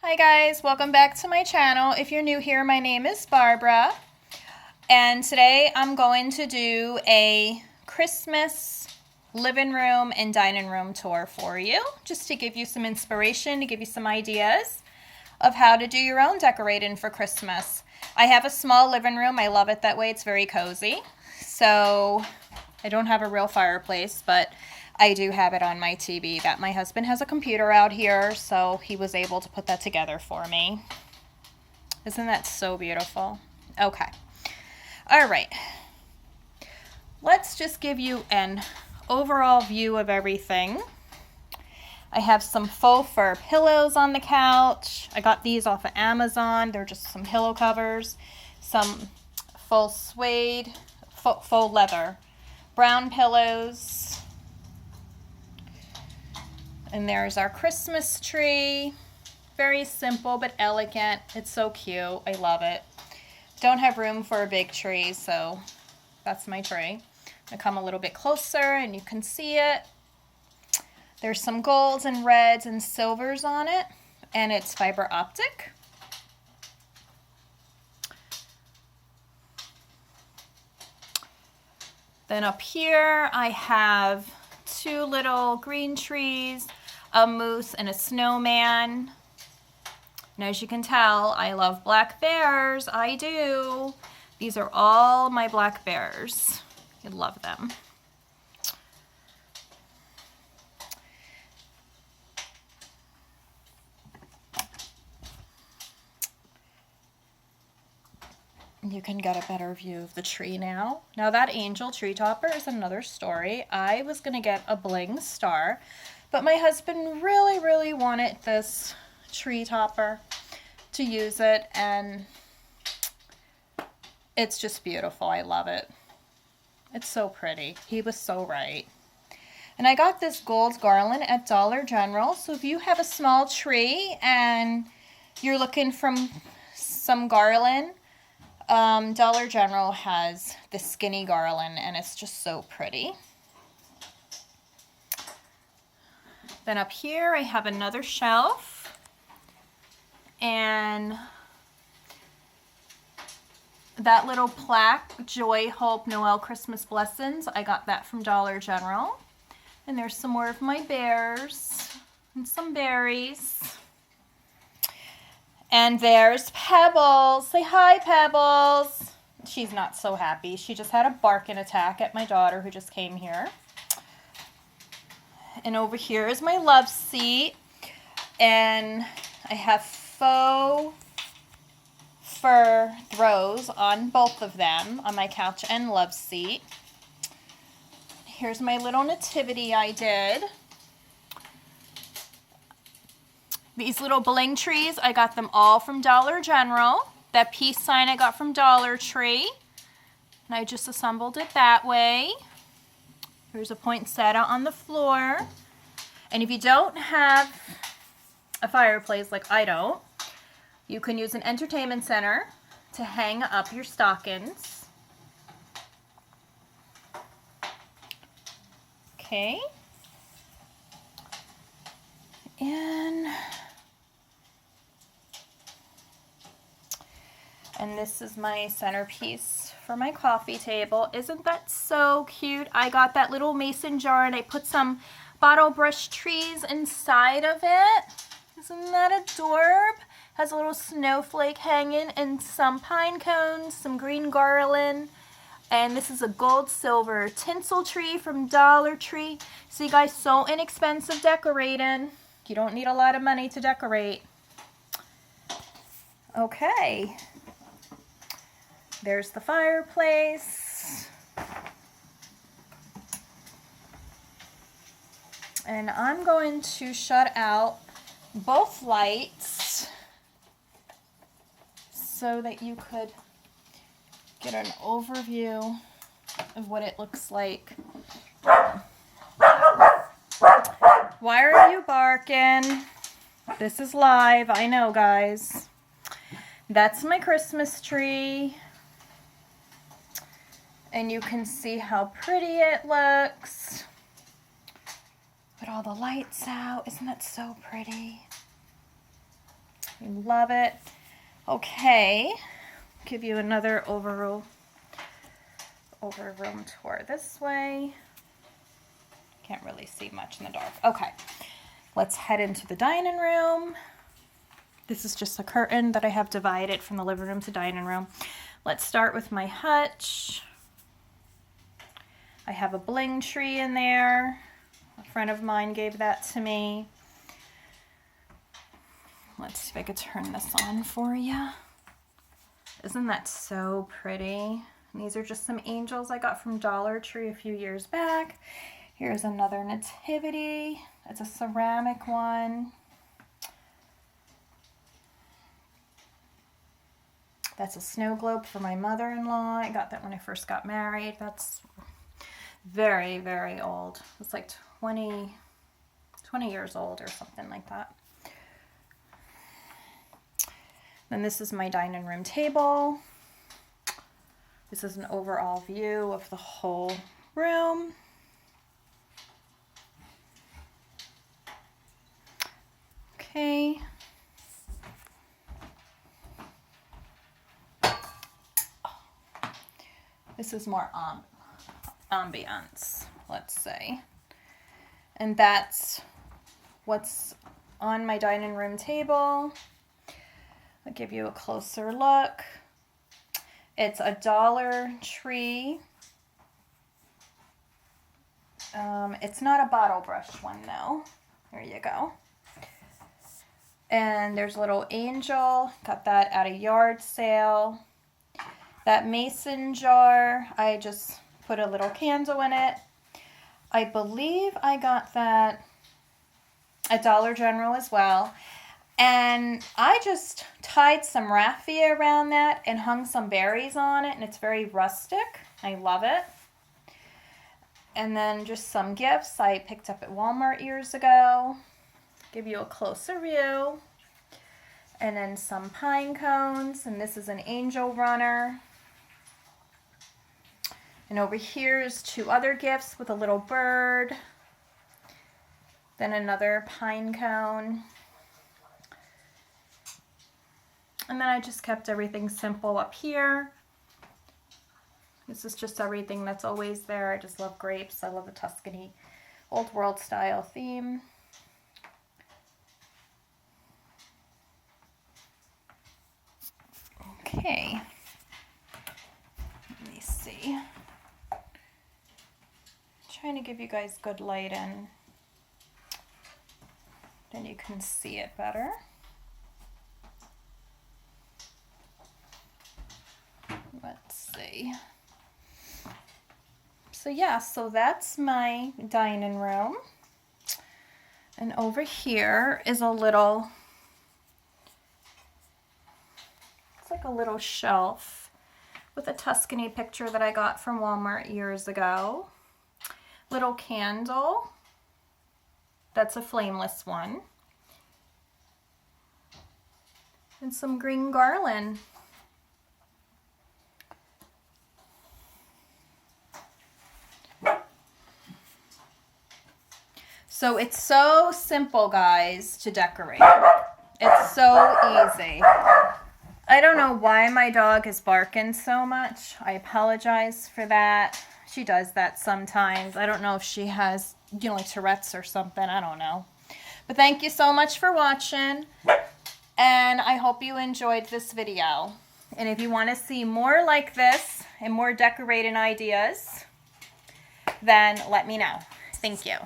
Hi guys, welcome back to my channel. If you're new here, my name is Barbara, and today I'm going to do a Christmas living room and dining room tour for you, just to give you some inspiration, to give you some ideas of how to do your own decorating for Christmas. I have a small living room. I love it that way. It's very cozy. So I don't have a real fireplace, but I do have it on my TV. That my husband has a computer out here, so he was able to put that together for me. Isn't that so beautiful? Okay. All right. Let's just give you an overall view of everything. I have some faux fur pillows on the couch. I got these off of Amazon. They're just some pillow covers. Some faux suede, faux leather brown pillows. And there's our Christmas tree. Very simple but elegant. It's so cute. I love it. Don't have room for a big tree, so that's my tree. I come a little bit closer and you can see it. There's some golds and reds and silvers on it, and it's fiber optic. Then up here I have two little green trees, a moose, and a snowman. And as you can tell, I love black bears. I do. These are all my black bears. I love them. You can get a better view of the tree now. Now that angel tree topper is another story. I was going to get a bling star, but my husband really wanted this tree topper to use it, and it's just beautiful. I love it. It's so pretty. He was so right. And I got this gold garland at Dollar General, so if you have a small tree and you're looking for some garland, Dollar General has the skinny garland, and it's just so pretty. Then up here I have another shelf, and that little plaque, Joy, Hope, Noel, Christmas Blessings, I got that from Dollar General. And there's some more of my bears and some berries. And there's Pebbles. Say hi, Pebbles. She's not so happy. She just had a barking attack at my daughter who just came here. And over here is my love seat. And I have faux fur throws on both of them, on my couch and love seat. Here's my little nativity I did. These little bling trees, I got them all from Dollar General. That peace sign I got from Dollar Tree. And I just assembled it that way. Here's a poinsettia on the floor. And if you don't have a fireplace like I don't, you can use an entertainment center to hang up your stockings. Okay. And this is my centerpiece for my coffee table. Isn't that so cute? I got that little mason jar and I put some bottle brush trees inside of it. Isn't that adorable? Has a little snowflake hanging and some pine cones, some green garland. And this is a gold silver tinsel tree from Dollar Tree. So you guys, so inexpensive decorating. You don't need a lot of money to decorate. Okay. There's the fireplace. And I'm going to shut out both lights so that you could get an overview of what it looks like. Why are you barking? This is live, I know, guys. That's my Christmas tree. And you can see how pretty it looks. Put all the lights out. Isn't that so pretty? I love it. Okay, give you another over room tour this way. Can't really see much in the dark. Okay, let's head into the dining room. This is just a curtain that I have divided from the living room to dining room. Let's start with my hutch. I have a bling tree in there. A friend of mine gave that to me. Let's see if I could turn this on for you. Isn't that so pretty? And these are just some angels I got from Dollar Tree a few years back. Here's another nativity. It's a ceramic one. That's a snow globe for my mother-in-law. I got that when I first got married. That's very, very old. It's like 20 years old or something like that. Then this is my dining room table. This is an overall view of the whole room. Okay. This is more ambiance, let's say. And that's what's on my dining room table. I'll give you a closer look. It's a Dollar Tree. It's not a bottle brush one though. There you go. And there's a little angel. Got that at a yard sale. That mason jar, I just put a little candle in it. I believe I got that at Dollar General as well. And I just tied some raffia around that and hung some berries on it. And it's very rustic. I love it. And then just some gifts I picked up at Walmart years ago. Give you a closer view. And then some pine cones. And this is an angel runner. And over here is two other gifts with a little bird. Then another pine cone. And then I just kept everything simple up here. This is just everything that's always there. I just love grapes. I love the Tuscany Old World style theme. Okay. Let me see. Trying to give you guys good light in. Then you can see it better. Let's see. So yeah, so that's my dining room. And over here is a little, it's like a little shelf with a Tuscany picture that I got from Walmart years ago. Little candle. That's a flameless one. And some green garland. So it's so simple, guys, to decorate. It's so easy. I don't know why my dog is barking so much. I apologize for that. She does that sometimes. I don't know if she has, like Tourette's or something. I don't know. But thank you so much for watching. And I hope you enjoyed this video. And if you want to see more like this and more decorating ideas, then let me know. Thank you.